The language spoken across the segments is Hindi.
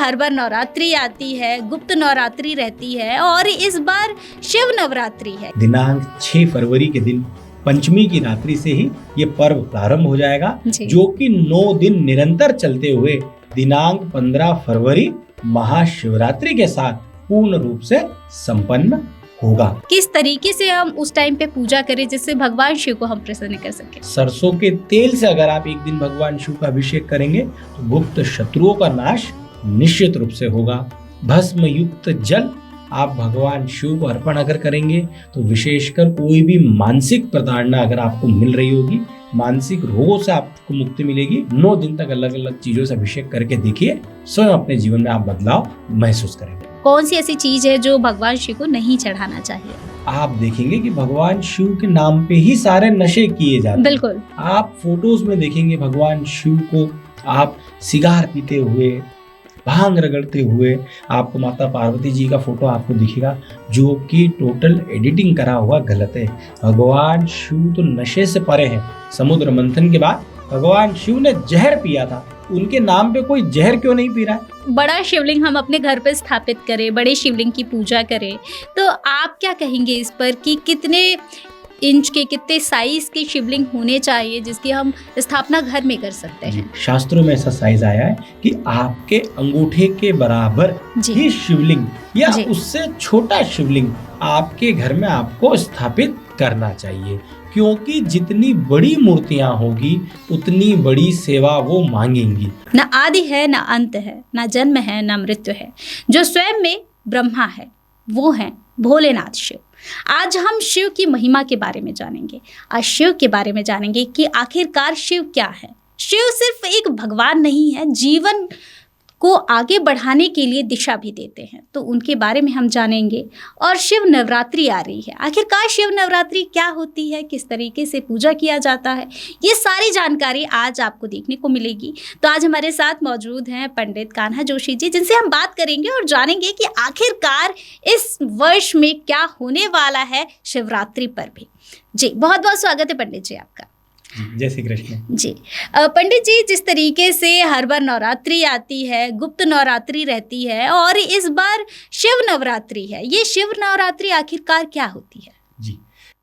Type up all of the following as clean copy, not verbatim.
हर बार नवरात्रि आती है, गुप्त नवरात्रि रहती है और इस बार शिव नवरात्रि है। दिनांक 6 फरवरी के दिन पंचमी की रात्रि से ही ये पर्व प्रारंभ हो जाएगा, जो कि 9 दिन निरंतर चलते हुए दिनांक 15 फरवरी महाशिवरात्रि के साथ पूर्ण रूप से संपन्न होगा। किस तरीके से हम उस टाइम पे पूजा करें जिससे भगवान शिव को हम प्रसन्न कर सके? सरसों के तेल से अगर आप एक दिन भगवान शिव का अभिषेक करेंगे तो गुप्त शत्रुओं का नाश निश्चित रूप से होगा। भस्म युक्त जल आप भगवान शिव को अर्पण अगर करेंगे तो विशेषकर कोई भी मानसिक प्रताड़ना अगर आपको मिल रही होगी, मानसिक रोगों से आपको मुक्ति मिलेगी। 9 दिन तक अलग अलग चीजों से अभिषेक करके देखिए, स्वयं अपने जीवन में आप बदलाव महसूस करेंगे। कौन सी ऐसी चीज है जो भगवान शिव को नहीं चढ़ाना चाहिए? आप देखेंगे कि भगवान शिव के नाम पे ही सारे नशे किए जाते हैं। बिल्कुल। आप फोटोज में देखेंगे भगवान शिव को आप सिगार पीते हुए, भांग रगड़ते हुए, आपको माता पार्वती जी का फोटो आपको दिखेगा, जो कि टोटल एडिटिंग करा हुआ गलत है। भगवान शिव तो नशे से परे हैं। समुद्र मंथन के बाद भगवान शिव ने जहर पिया था, उनके नाम पे कोई जहर क्यों नहीं पी रहा है? बड़ा शिवलिंग हम अपने घर पे स्थापित करें, बड़े शिवलिंग की पूजा करें, तो आप क्या कहेंगे इस पर कि कितने इंच के, कितने साइज के शिवलिंग होने चाहिए जिसकी हम स्थापना घर में कर सकते हैं? शास्त्रों में ऐसा साइज आया है कि आपके अंगूठे के बराबर ही शिवलिंग या उससे छोटा शिवलिंग आपके घर में आपको स्थापित करना चाहिए, क्योंकि जितनी बड़ी मूर्तियां होगी उतनी बड़ी सेवा वो मांगेंगी। न आदि है, न अंत है, न जन्म है, न मृत्यु है, जो स्वयं में ब्रह्मा है, वो है भोलेनाथ शिव। आज हम शिव की महिमा के बारे में जानेंगे। आज शिव के बारे में जानेंगे कि आखिरकार शिव क्या है। शिव सिर्फ एक भगवान नहीं है, जीवन को आगे बढ़ाने के लिए दिशा भी देते हैं, तो उनके बारे में हम जानेंगे। और शिव नवरात्रि आ रही है, आखिरकार शिव नवरात्रि क्या होती है, किस तरीके से पूजा किया जाता है, ये सारी जानकारी आज आपको देखने को मिलेगी। तो आज हमारे साथ मौजूद हैं पंडित कान्हा जोशी जी, जिनसे हम बात करेंगे और जानेंगे कि आखिरकार इस वर्ष में क्या होने वाला है शिवरात्रि पर भी। जी, बहुत बहुत स्वागत है पंडित जी आपका। जय श्री कृष्ण जी। पंडित जी, जिस तरीके से हर बार नवरात्रि आती है, गुप्त नवरात्रि रहती है और इस बार शिव नवरात्रि है, ये शिव नवरात्रि आखिरकार क्या होती है? जी,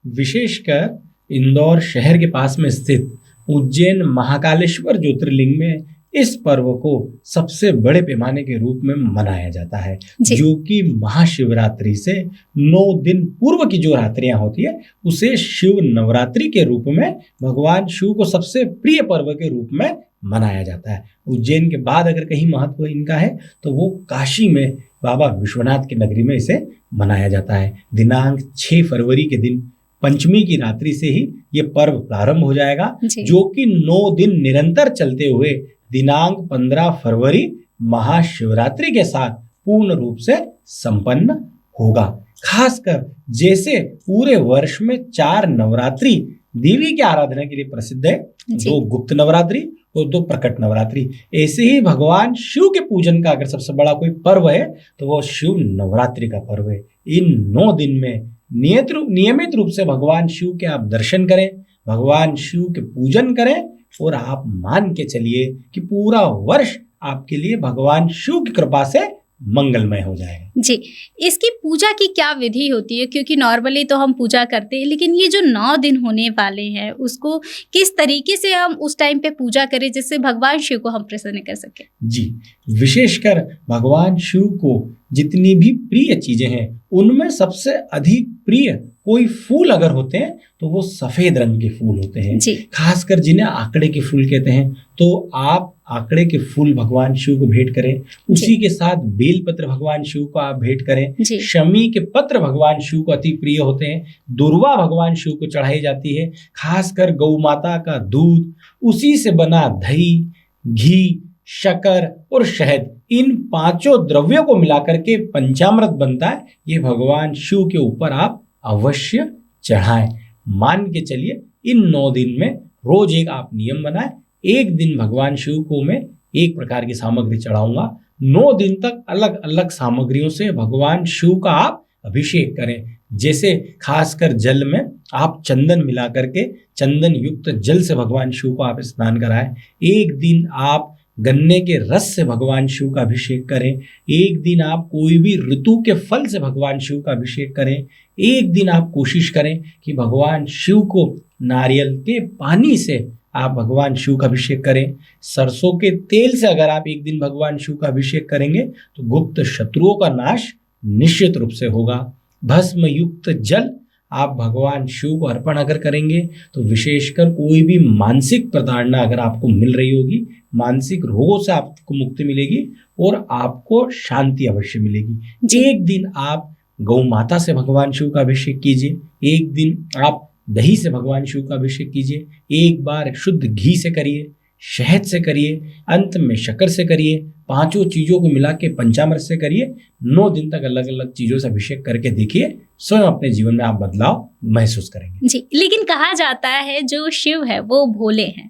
विशेषकर इंदौर शहर के पास में स्थित उज्जैन महाकालेश्वर ज्योतिर्लिंग में इस पर्व को सबसे बड़े पैमाने के रूप में मनाया जाता है, जो कि महाशिवरात्रि से 9 दिन पूर्व की जो रात्रियां होती है उसे शिव नवरात्रि के रूप में भगवान शिव को सबसे प्रिय पर्व के रूप में मनाया जाता है। उज्जैन के बाद अगर कहीं महत्व इनका है तो वो काशी में बाबा विश्वनाथ की नगरी में इसे मनाया जाता है। दिनांक 6 फरवरी के दिन पंचमी की रात्रि से ही ये पर्व प्रारंभ हो जाएगा, जो कि 9 दिन निरंतर चलते हुए दिनांक 15 फरवरी महाशिवरात्रि के साथ पूर्ण रूप से संपन्न होगा। खासकर जैसे पूरे वर्ष में 4 नवरात्रि देवी की आराधना के लिए प्रसिद्ध है, 2 गुप्त नवरात्रि और 2 प्रकट नवरात्रि, ऐसे ही भगवान शिव के पूजन का अगर सबसे बड़ा कोई पर्व है तो वो शिव नवरात्रि का पर्व है। इन 9 दिन में नियमित रूप से भगवान शिव के आप दर्शन करें, भगवान शिव के पूजन करें और आप मान के चलिए कि पूरा वर्ष आपके लिए भगवान शिव की कृपा से मंगलमय हो जाएगा। जी, इसकी पूजा की क्या विधि होती है? क्योंकि नॉर्मली तो हम पूजा करते हैं, लेकिन ये जो 9 दिन होने वाले हैं उसको किस तरीके से हम उस टाइम पे पूजा करें जिससे भगवान शिव को हम प्रसन्न कर सके? जी, विशेषकर भगवान शिव को जितनी भी प्रिय चीजें हैं उनमें सबसे अधिक प्रिय कोई फूल अगर होते हैं तो वो सफेद रंग के फूल होते हैं, खासकर जिन्हें आंकड़े के फूल कहते हैं। तो आप आंकड़े के फूल भगवान शिव को भेंट करें, उसी के साथ बेलपत्र भगवान शिव को आप भेंट करें। शमी के पत्र भगवान शिव को अति प्रिय होते हैं, दुर्वा भगवान शिव को चढ़ाई जाती है, खासकर गौ माता का दूध, उसी से बना दही, घी, शक्कर और शहद, इन 5 द्रव्यों को मिलाकर के पंचामृत बनता है। ये भगवान शिव के ऊपर आप अवश्य चढ़ाएं। मान के चलिए इन 9 दिन में रोज एक आप नियम बनाएं, एक दिन भगवान शिव को मैं एक प्रकार की सामग्री चढ़ाऊंगा, 9 दिन तक अलग अलग सामग्रियों से भगवान शिव का आप अभिषेक करें। जैसे खासकर जल में आप चंदन मिला करके चंदन युक्त जल से भगवान शिव को आप स्नान कराएं। एक दिन आप गन्ने के रस से भगवान शिव का अभिषेक करें, एक दिन आप कोई भी ऋतु के फल से भगवान शिव का अभिषेक करें, एक दिन आप कोशिश करें कि भगवान शिव को नारियल के पानी से आप भगवान शिव का अभिषेक करें। सरसों के तेल से अगर आप एक दिन भगवान शिव का अभिषेक करेंगे तो गुप्त शत्रुओं का नाश निश्चित रूप से होगा। भस्म युक्त जल आप भगवान शिव को अर्पण अगर करेंगे तो विशेषकर कोई भी मानसिक प्रताड़ना अगर आपको मिल रही होगी, मानसिक रोगों से आपको मुक्ति मिलेगी और आपको शांति अवश्य मिलेगी। एक दिन आप गौ माता से भगवान शिव का अभिषेक कीजिए, एक दिन आप दही से भगवान शिव का अभिषेक कीजिए, एक बार शुद्ध घी से करिए, शहद से करिए, अंत में शक्कर से करिए, पांचों चीजों को मिला के पंचामृत से करिए। 9 दिन तक अलग अलग चीजों से अभिषेक करके देखिए, स्वयं अपने जीवन में आप बदलाव महसूस करेंगे। जी, लेकिन कहा जाता है जो शिव है वो भोले हैं,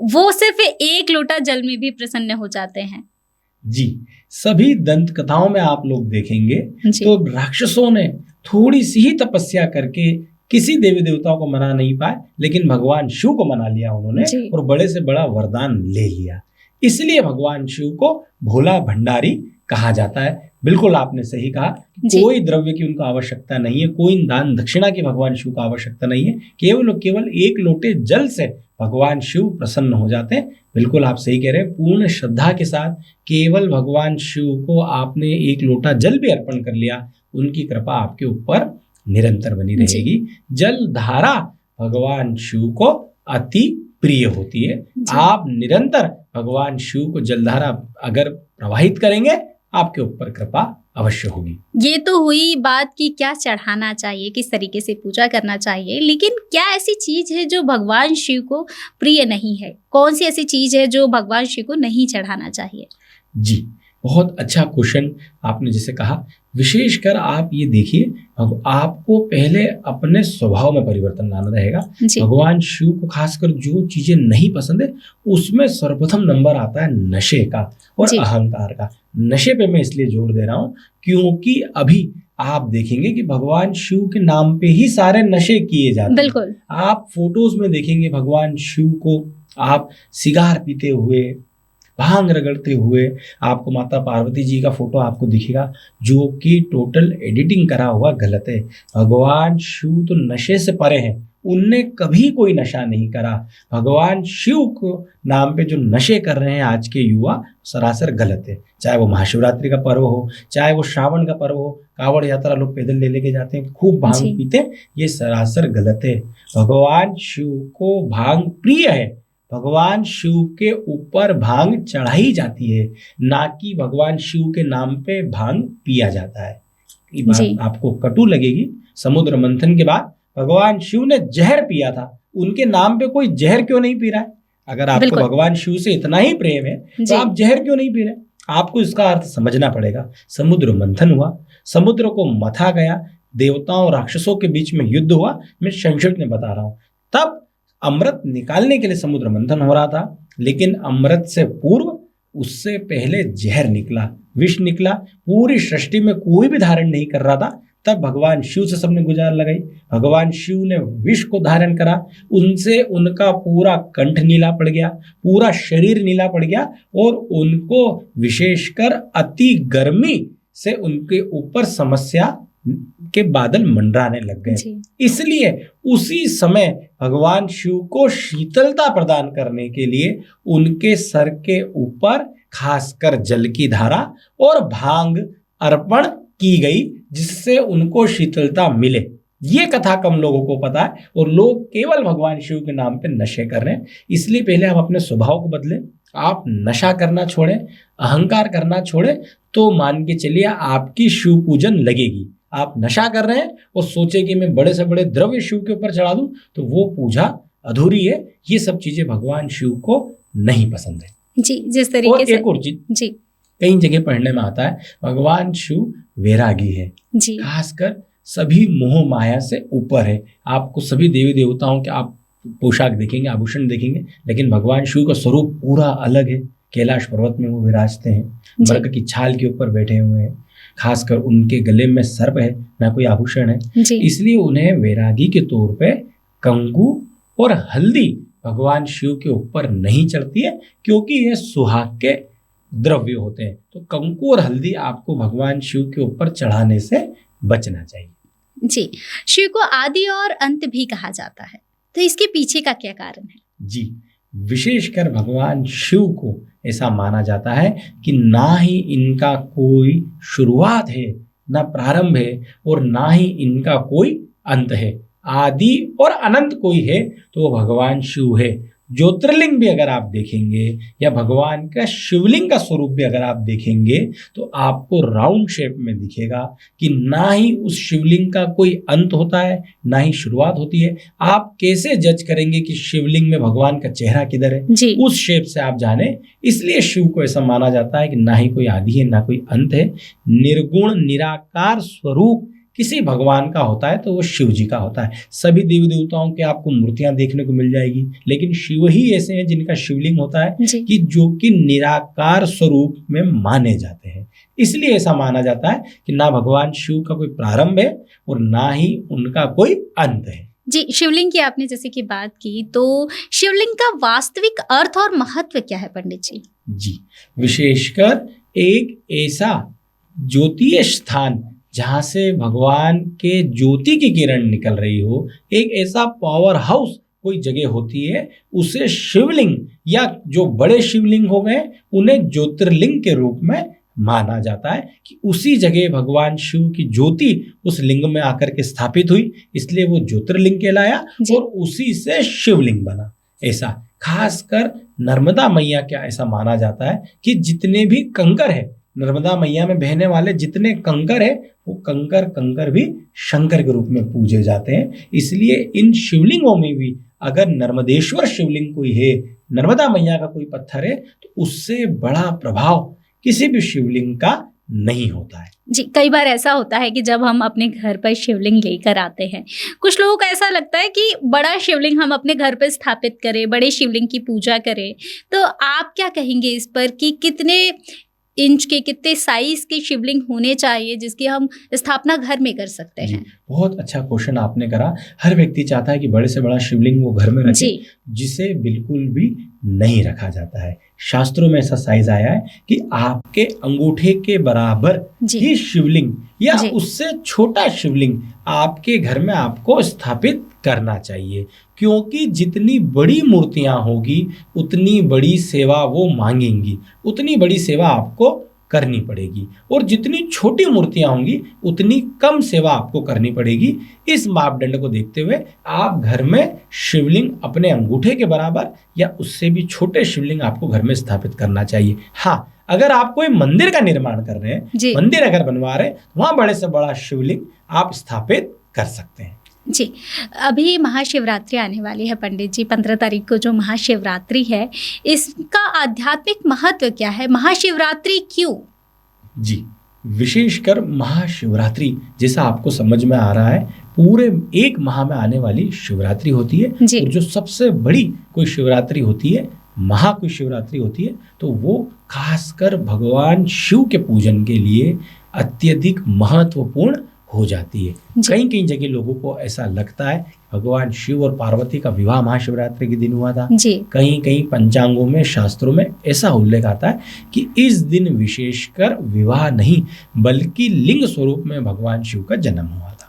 वो सिर्फ 1 लोटा जल में भी प्रसन्न हो जाते हैं। जी, सभी दंत कथाओं में आप लोग देखेंगे तो राक्षसों ने थोड़ी सी ही तपस्या करके किसी देवी देवताओं को मना नहीं पाए, लेकिन भगवान शिव को मना लिया उन्होंने और बड़े से बड़ा वरदान ले लिया। इसलिए भगवान शिव को भोला भंडारी कहा जाता है। बिल्कुल आपने सही कहा, कोई द्रव्य की उनको आवश्यकता नहीं है, कोई दान दक्षिणा की भगवान शिव को आवश्यकता नहीं है, केवल 1 लोटे जल से भगवान शिव प्रसन्न हो जाते हैं। बिल्कुल आप सही कह रहे हैं। पूर्ण श्रद्धा के साथ केवल भगवान शिव को आपने 1 लोटा जल भी अर्पण कर लिया, उनकी कृपा आपके ऊपर निरंतर बनी रहेगी। जल धारा भगवान शिव को अति प्रिय होती है। आप निरंतर भगवान शिव को जलधारा अगर प्रवाहित करेंगे, आपके ऊपर कृपा अवश्य होगी। ये तो हुई बात कि क्या चढ़ाना चाहिए, किस तरीके से पूजा करना चाहिए, लेकिन क्या ऐसी चीज है जो भगवान शिव को प्रिय नहीं है? कौन सी ऐसी चीज है जो भगवान शिव को नहीं चढ़ाना चाहिए? जी, बहुत अच्छा क्वेश्चन आपने जैसे कहा। विशेषकर आप ये देखिए, आपको पहले अपने स्वभाव में परिवर्तन लाना रहेगा। भगवान शिव को खासकर जो चीजें नहीं पसंद है उसमें सर्वप्रथम नंबर आता है नशे का और अहंकार का। नशे पे मैं इसलिए जोर दे रहा हूं क्योंकि अभी आप देखेंगे कि भगवान शिव के नाम पे ही सारे नशे किए जाते हैं। बिल्कुल। आप फोटोज में देखेंगे भगवान शिव को आप सिगार पीते हुए, भांग रगड़ते हुए, आपको माता पार्वती जी का फोटो आपको दिखेगा जो कि टोटल एडिटिंग करा हुआ गलत है। भगवान शिव तो नशे से परे हैं, उनने कभी कोई नशा नहीं करा। भगवान शिव को नाम पे जो नशे कर रहे हैं आज के युवा, सरासर गलत है। चाहे वो महाशिवरात्रि का पर्व हो, चाहे वो श्रावण का पर्व हो, कावड़ यात्रा लोग पैदल ले लेके जाते हैं, खूब भांग पीते हैं, ये सरासर गलत है। भगवान शिव को भांग प्रिय है, भगवान शिव के ऊपर भांग चढ़ाई जाती है, ना कि भगवान शिव के नाम पे भांग पिया जाता है। ये बात आपको कटु लगेगी। समुद्र मंथन के बाद भगवान शिव ने जहर पिया था, उनके नाम पे कोई जहर क्यों नहीं पी रहा है? अगर आपको भगवान शिव से इतना ही प्रेम है तो आप जहर क्यों नहीं पी रहे? आपको इसका अर्थ समझना पड़ेगा। समुद्र मंथन हुआ, समुद्र को मथा गया, देवताओं और राक्षसों के बीच में युद्ध हुआ। मैं संक्षिप्त में बता रहा हूं। तब अमृत निकालने के लिए समुद्र मंथन हो रहा था, लेकिन अमृत से पूर्व उससे पहले जहर निकला, विष निकला। पूरी सृष्टि में कोई भी धारण नहीं कर रहा था, तब भगवान शिव से सबने गुजार लगाई। भगवान शिव ने विष को धारण करा, उनसे उनका पूरा कंठ नीला पड़ गया, पूरा शरीर नीला पड़ गया और उनको विशेषकर अति गर्मी से उनके ऊपर समस्या के बादल मंडराने लग गए। इसलिए उसी समय भगवान शिव को शीतलता प्रदान करने के लिए उनके सर के ऊपर खासकर जल की धारा और भांग अर्पण की गई, जिससे उनको शीतलता मिले। ये कथा कम लोगों को पता है और लोग केवल भगवान शिव के नाम पे नशे कर रहे हैं। इसलिए पहले आप अपने स्वभाव को बदलें, आप नशा करना छोड़ें, अहंकार करना छोड़ें, तो मान के चलिए आपकी शिव पूजन लगेगी। आप नशा कर रहे हैं और सोचे कि मैं बड़े से बड़े द्रव्य शिव के ऊपर चढ़ा दूं, तो वो पूजा अधूरी है। ये सब चीजें भगवान शिव को नहीं पसंद है। जी, जिस तरीके से एक और चीज कई जगह पढ़ने में आता है, भगवान शिव वैरागी है, खासकर सभी मोह माया से ऊपर है। आपको सभी देवी देवताओं के आप पोशाक देखेंगे, आभूषण देखेंगे, लेकिन भगवान शिव का स्वरूप पूरा अलग है। कैलाश पर्वत में वो विराजते हैं, मृग की छाल के ऊपर बैठे हुए हैं, खासकर उनके गले में सर्प है, ना कोई आभूषण है। इसलिए उन्हें वैरागी के तौर पे कंगू और हल्दी भगवान शिव के ऊपर नहीं चढ़ती है, क्योंकि ये सुहाग के द्रव्य होते हैं। तो कंकु और हल्दी आपको भगवान शिव के ऊपर चढ़ाने से बचना चाहिए। जी, शिव को आदि और अंत भी कहा जाता है, तो इसके पीछे का क्या कारण है? जी, विशेषकर भगवान शिव को ऐसा माना जाता है कि ना ही इनका कोई शुरुआत है, ना प्रारंभ है, और ना ही इनका कोई अंत है। आदि और अनंत कोई है तो वो भगवान शिव है। ज्योतिर्लिंग भी अगर आप देखेंगे या भगवान का शिवलिंग का स्वरूप भी अगर आप देखेंगे तो आपको राउंड शेप में दिखेगा कि ना ही उस शिवलिंग का कोई अंत होता है, ना ही शुरुआत होती है। आप कैसे जज करेंगे कि शिवलिंग में भगवान का चेहरा किधर है? उस शेप से आप जाने। इसलिए शिव को ऐसा माना जाता है कि ना ही कोई आदि है, ना कोई अंत है। निर्गुण निराकार स्वरूप किसी भगवान का होता है तो वो शिव जी का होता है। सभी देवी देवताओं के आपको मूर्तियां देखने को मिल जाएगी, लेकिन शिव ही ऐसे हैं जिनका शिवलिंग होता है कि जो कि निराकार स्वरूप में माने जाते हैं। इसलिए ऐसा माना जाता है कि ना भगवान शिव का कोई प्रारंभ है और ना ही उनका कोई अंत है। जी, शिवलिंग की आपने जैसे कि बात की, तो शिवलिंग का वास्तविक अर्थ और महत्व क्या है पंडित जी? जी, विशेषकर एक ऐसा ज्योतिष स्थान जहां से भगवान के ज्योति की किरण निकल रही हो, एक ऐसा पावर हाउस कोई जगह होती है, उसे शिवलिंग या जो बड़े शिवलिंग हो गए उन्हें ज्योतिर्लिंग के रूप में माना जाता है कि उसी जगह भगवान शिव की ज्योति उस लिंग में आकर के स्थापित हुई, इसलिए वो ज्योतिर्लिंग कहलाया और उसी से शिवलिंग बना। ऐसा खासकर नर्मदा मैया क्या ऐसा माना जाता है कि जितने भी कंकर है, नर्मदा मैया में बहने वाले जितने कंकर है, वो कंकर भी शंकर के रूप में पूजे जाते हैं। इसलिए इन शिवलिंगों में भी अगर नर्मदेश्वर शिवलिंग कोई है, नर्मदा मैया का कोई पत्थर है, तो उससे बड़ा प्रभाव किसी भी शिवलिंग का नहीं होता है। जी, कई बार ऐसा होता है कि जब हम अपने घर पर शिवलिंग लेकर आते हैं, कुछ लोगों को ऐसा लगता है कि बड़ा शिवलिंग हम अपने घर पर स्थापित करें, बड़े शिवलिंग की पूजा करें। तो आप क्या कहेंगे इस पर कि कितने इंच के, कितने साइज के शिवलिंग होने चाहिए जिसकी हम स्थापना घर में कर सकते हैं? बहुत अच्छा क्वेश्चन आपने करा। हर व्यक्ति चाहता है कि बड़े से बड़ा शिवलिंग वो घर में रखे, जिसे बिल्कुल भी नहीं रखा जाता है। शास्त्रों में ऐसा साइज आया है कि आपके अंगूठे के बराबर ही शिवलिंग या उससे छोटा शिवलिंग आपके घर में आपको स्थापित करना चाहिए, क्योंकि जितनी बड़ी मूर्तियां होगी उतनी बड़ी सेवा वो मांगेंगी, उतनी बड़ी सेवा आपको करनी पड़ेगी, और जितनी छोटी मूर्तियां होंगी उतनी कम सेवा आपको करनी पड़ेगी। इस मापदंड को देखते हुए आप घर में शिवलिंग अपने अंगूठे के बराबर या उससे भी छोटे शिवलिंग आपको घर में स्थापित करना चाहिए। हाँ, अगर आप कोई मंदिर का निर्माण कर रहे हैं, मंदिर अगर बनवा रहे हैं, वहां बड़े से बड़ा शिवलिंग आप स्थापित कर सकते हैं। जी, अभी महाशिवरात्रि आने वाली है पंडित जी, 15 तारीख को जो महाशिवरात्रि है, इसका आध्यात्मिक महत्व क्या है? महाशिवरात्रि क्यों? जी, विशेषकर महाशिवरात्रि जैसा आपको समझ में आ रहा है, पूरे एक माह में आने वाली शिवरात्रि होती है, और जो सबसे बड़ी कोई शिवरात्रि होती है, महा कोई शिवरात्रि होती है, तो वो खासकर भगवान शिव के पूजन के लिए अत्यधिक महत्वपूर्ण हो जाती है। कई कई जगह लोगों को ऐसा लगता है भगवान शिव और पार्वती का विवाह महाशिवरात्रि के दिन हुआ था। कहीं कहीं पंचांगों में, शास्त्रों में ऐसा उल्लेख आता है कि इस दिन विशेषकर विवाह नहीं बल्कि लिंग स्वरूप में भगवान शिव का जन्म हुआ था।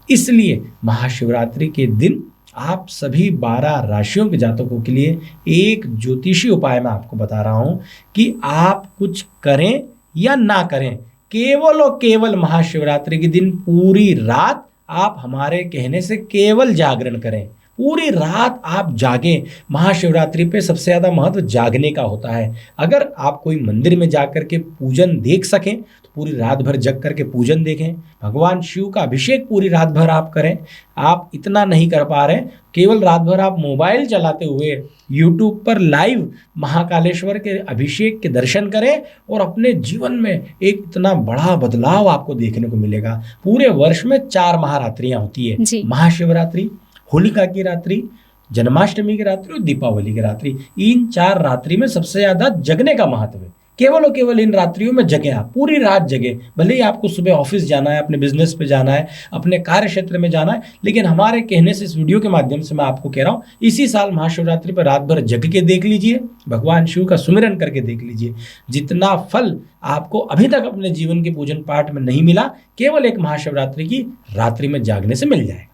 इसलिए महाशिवरात्रि के दिन आप सभी 12 राशियों के जातकों के लिए एक ज्योतिषी उपाय मैं आपको बता रहा हूं कि आप कुछ करें या ना करें, केवल और केवल महाशिवरात्रि के दिन पूरी रात आप हमारे कहने से केवल जागरण करें। पूरी रात आप जागें। महाशिवरात्रि पे सबसे ज़्यादा महत्व जागने का होता है। अगर आप कोई मंदिर में जाकर के पूजन देख सकें तो पूरी रात भर जग करके पूजन देखें। भगवान शिव का अभिषेक पूरी रात भर आप करें। आप इतना नहीं कर पा रहे, केवल रात भर आप मोबाइल चलाते हुए यूट्यूब पर लाइव महाकालेश्वर के अभिषेक के दर्शन करें और अपने जीवन में एक इतना बड़ा बदलाव आपको देखने को मिलेगा। पूरे वर्ष में 4 महारात्रियां होती है, महाशिवरात्रि, होलिका की रात्रि, जन्माष्टमी की रात्रि और दीपावली की रात्रि। इन 4 रात्रि में सबसे ज्यादा जगने का महत्व है, केवल और केवल इन रात्रियों में जगें, आप पूरी रात जगें। भले ही आपको सुबह ऑफिस जाना है, अपने बिजनेस पे जाना है, अपने कार्य क्षेत्र में जाना है, लेकिन हमारे कहने से, इस वीडियो के माध्यम से मैं आपको कह रहा हूँ, इसी साल महाशिवरात्रि पर रात भर जग के देख लीजिए, भगवान शिव का सुमिरन करके देख लीजिए। जितना फल आपको अभी तक अपने जीवन के पूजन पाठ में नहीं मिला, केवल एक महाशिवरात्रि की रात्रि में जागने से मिल जाएगा।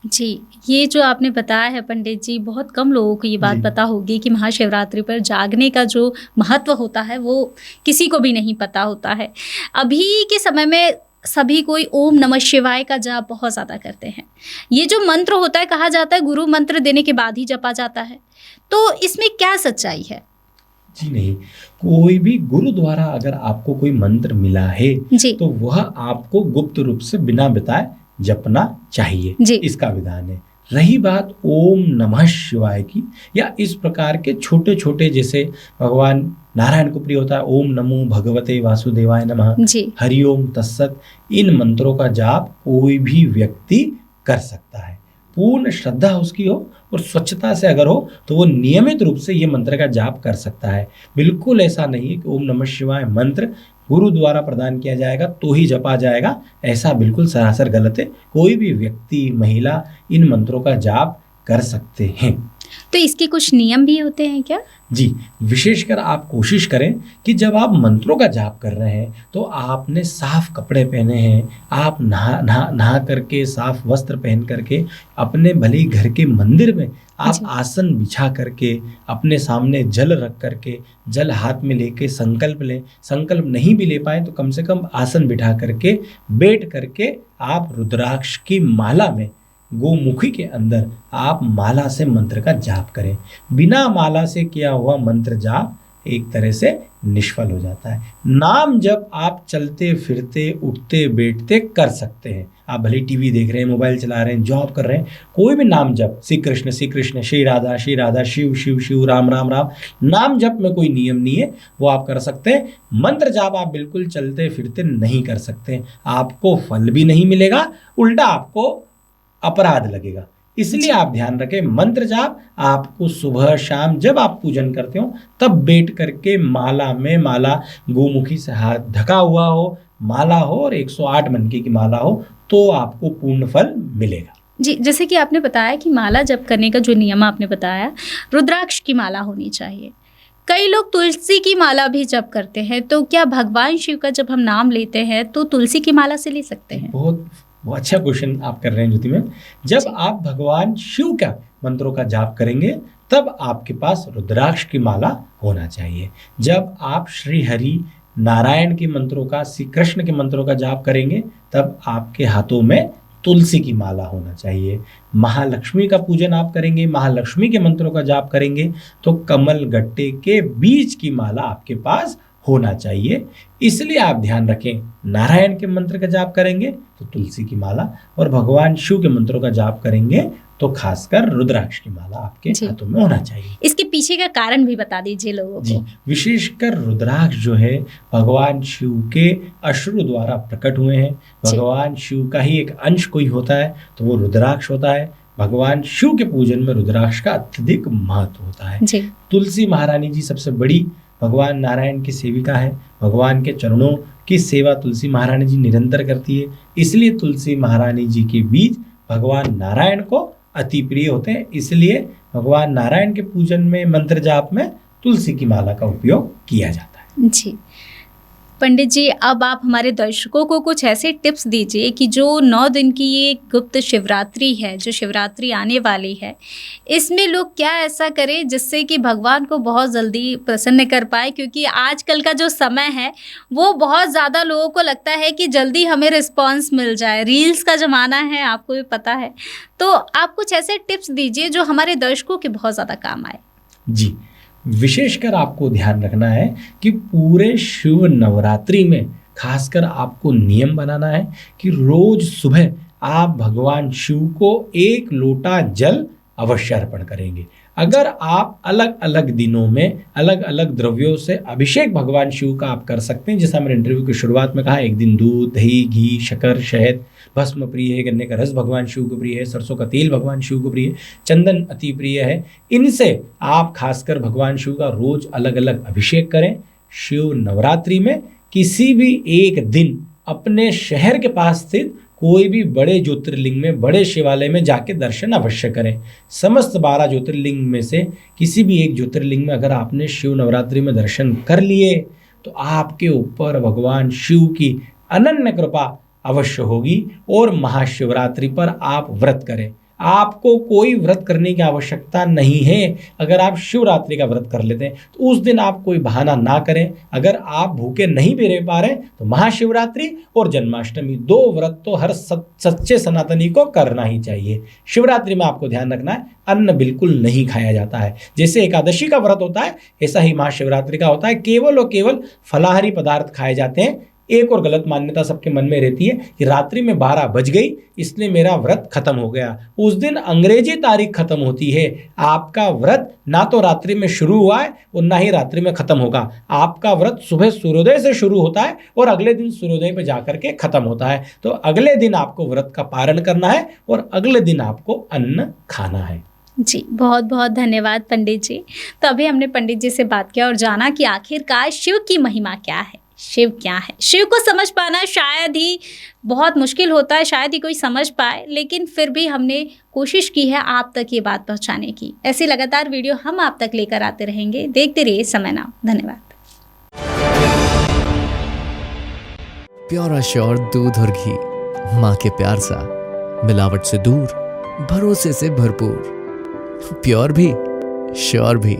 जी, ये जो आपने बताया है पंडित जी, बहुत कम लोगों को ये बात जी। पता होगी कि महाशिवरात्रि पर जागने का जो महत्व होता है वो किसी को भी नहीं पता होता है। अभी के समय में सभी कोई ओम नमः शिवाय का जाप बहुत ज़्यादा करते हैं। ये जो मंत्र होता है, कहा जाता है गुरु मंत्र देने के बाद ही जपा जाता है, तो इसमें क्या सच्चाई है? जी नहीं, कोई भी गुरु द्वारा अगर आपको कोई मंत्र मिला है जी तो वह आपको गुप्त रूप से बिना बताए जपना चाहिए, जी। इसका विधान है। रही बात ओम नमः शिवाय की, या इस प्रकार के छोटे छोटे, जैसे भगवान नारायण को प्रिय होता है ओम नमो भगवते वासुदेवाय नमः, जी हरिओम तत्सत, इन मंत्रों का जाप कोई भी व्यक्ति कर सकता है। पूर्ण श्रद्धा उसकी हो और स्वच्छता से अगर हो तो वो नियमित रूप से ये मंत्र का जाप कर सकता है। बिल्कुल ऐसा नहीं है कि ओम नमः शिवाय मंत्र गुरु द्वारा प्रदान किया जाएगा तो ही जपा जाएगा, ऐसा बिल्कुल सरासर गलत है। कोई भी व्यक्ति, महिला इन मंत्रों का जाप कर सकते हैं। तो इसके कुछ नियम भी होते हैं क्या? जी, विशेषकर आप कोशिश करें कि जब आप मंत्रों का जाप कर रहे हैं तो आपने साफ कपड़े पहने हैं, आप नहा करके साफ वस्त्र पहन करके, अपने भले ही घर के मंदिर में आप आसन बिछा करके, अपने सामने जल रख करके, जल हाथ में लेके संकल्प लें। संकल्प नहीं भी ले पाए तो कम से कम आसन बिठा करके, बैठ करके आप रुद्राक्ष की माला में, गोमुखी के अंदर आप माला से मंत्र का जाप करें। बिना माला से किया हुआ मंत्र जाप एक तरह से निष्फल हो जाता है। नाम जब आप चलते फिरते, उठते बैठते कर सकते हैं। आप भले टीवी देख रहे हैं, मोबाइल चला रहे हैं, जॉब कर रहे हैं, कोई भी नाम जप, श्री कृष्ण श्री कृष्ण, श्री राधा श्री राधा, शिव शिव शिव, राम राम राम, नाम जप में कोई नियम नहीं है, वो आप कर सकते हैं। मंत्र जाप आप बिल्कुल चलते फिरते नहीं कर सकते, आपको फल भी नहीं मिलेगा, उल्टा आपको अपराध लगेगा। इसलिए आप ध्यान रखें, मंत्र जाप आपको सुबह शाम जब आप पूजन करते हो तब बैठ करके माला में, माला गोमुखी से हाथ ढका हुआ हो, माला हो और 108 मनके की माला हो, तो आपको पूर्ण फल मिलेगा। जी, जैसे कि आपने बताया कि माला जप करने का जो नियम आपने बताया, रुद्राक्ष की माला होनी चाहिए। कई लोग तुलसी की माला भी जप करते हैं, तो क्या भगवान शिव का जब हम नाम लेते हैं तो तुलसी की माला से ले सकते हैं? बहुत अच्छा क्वेश्चन आप कर रहे हैं ज्योति मैम। जब आप भगवान शिव का मंत्रों का जाप करेंगे तब आपके पास रुद्राक्ष की माला होना चाहिए। जब आप श्री हरि नारायण के मंत्रों का, श्री कृष्ण के मंत्रों का जाप करेंगे तब आपके हाथों में तुलसी की माला होना चाहिए। महालक्ष्मी का पूजन आप करेंगे, महालक्ष्मी के मंत्रों का जाप करेंगे तो कमल गट्टे के बीज की माला आपके पास होना चाहिए। इसलिए आप ध्यान रखें, नारायण के मंत्र का जाप करेंगे तो तुलसी की माला, और भगवान शिव के मंत्रों का जाप करेंगे तो खासकर रुद्राक्ष की माला आपके हाथों में होना चाहिए। इसके पीछे का कारण भी बता दीजिए लोगों जी, को। विशेषकर रुद्राक्ष जो है भगवान शिव के अश्रु द्वारा प्रकट हुए हैं। भगवान शिव का ही एक अंश कोई होता है तो वो रुद्राक्ष होता है। भगवान शिव के पूजन में रुद्राक्ष का अत्यधिक महत्व होता है। जी। तुलसी महारानी जी सबसे बड़ी भगवान नारायण की सेविका है। भगवान के चरणों की सेवा तुलसी महारानी जी निरंतर करती है। इसलिए तुलसी महारानी जी के बीज भगवान नारायण को अति प्रिय होते हैं। इसलिए भगवान नारायण के पूजन में, मंत्र जाप में तुलसी की माला का उपयोग किया जाता है। जी पंडित जी, अब आप हमारे दर्शकों को कुछ ऐसे टिप्स दीजिए कि जो 9 दिन की ये गुप्त शिवरात्रि है, जो शिवरात्रि आने वाली है, इसमें लोग क्या ऐसा करें जिससे कि भगवान को बहुत जल्दी प्रसन्न कर पाए, क्योंकि आजकल का जो समय है वो बहुत ज़्यादा लोगों को लगता है कि जल्दी हमें रिस्पॉन्स मिल जाए। रील्स का ज़माना है, आपको भी पता है, तो आप कुछ ऐसे टिप्स दीजिए जो हमारे दर्शकों के बहुत ज़्यादा काम आए। जी, विशेषकर आपको ध्यान रखना है कि पूरे शिव नवरात्रि में खासकर आपको नियम बनाना है कि रोज सुबह आप भगवान शिव को 1 लोटा जल अवश्य अर्पण करेंगे। अगर आप अलग अलग दिनों में अलग अलग द्रव्यों से अभिषेक भगवान शिव का आप कर सकते हैं, जैसा मैंने इंटरव्यू की शुरुआत में कहा, एक दिन दूध, दही, घी, शक्कर, शहद, भस्म प्रिय है, गन्ने का रस भगवान शिव को प्रिय है, सरसों का तेल भगवान शिव को प्रिय है, चंदन अति प्रिय है। इनसे आप खासकर भगवान शिव का रोज अलग अलग अभिषेक करें। शिव नवरात्रि में किसी भी एक दिन अपने शहर के पास स्थित कोई भी बड़े ज्योतिर्लिंग में, बड़े शिवालय में जाके दर्शन अवश्य करें। समस्त 12 ज्योतिर्लिंग में से किसी भी एक ज्योतिर्लिंग में अगर आपने शिव नवरात्रि में दर्शन कर लिए तो आपके ऊपर भगवान शिव की अनन्य कृपा अवश्य होगी। और महाशिवरात्रि पर आप व्रत करें। आपको कोई व्रत करने की आवश्यकता नहीं है। अगर आप शिवरात्रि का व्रत कर लेते हैं तो उस दिन आप कोई बहाना ना करें। अगर आप भूखे नहीं भी रह पा रहे तो महाशिवरात्रि और जन्माष्टमी 2 व्रत तो हर सच्चे सनातनी को करना ही चाहिए। शिवरात्रि में आपको ध्यान रखना है, अन्न बिल्कुल नहीं खाया जाता है। जैसे एकादशी का व्रत होता है ऐसा ही महाशिवरात्रि का होता है। केवल और केवल फलाहारी पदार्थ खाए जाते हैं। एक और गलत मान्यता सबके मन में रहती है कि रात्रि में 12 बज गई इसलिए मेरा व्रत खत्म हो गया। उस दिन अंग्रेजी तारीख खत्म होती है। आपका व्रत ना तो रात्रि में शुरू हुआ है और ना ही रात्रि में खत्म होगा। आपका व्रत सुबह सूर्योदय से शुरू होता है और अगले दिन सूर्योदय पर जाकर के खत्म होता है। तो अगले दिन आपको व्रत का पारण करना है और अगले दिन आपको अन्न खाना है। जी, बहुत बहुत धन्यवाद पंडित जी। तो अभी हमने पंडित जी से बात किया और जाना कि आखिरकार शिव की महिमा क्या है, शिव क्या है। शिव को समझ पाना शायद ही बहुत मुश्किल होता है, शायद ही कोई समझ पाए, लेकिन फिर भी हमने कोशिश की है आप तक ये बात पहुंचाने की। ऐसी लगातार वीडियो हम आप तक लेकर आते रहेंगे। देखते रहिए समय नाउ। धन्यवाद। प्योर श्योर दूध और घी, माँ के प्यार सा, मिलावट से दूर, भरोसे से भरपूर, प्योर भी श्योर भी।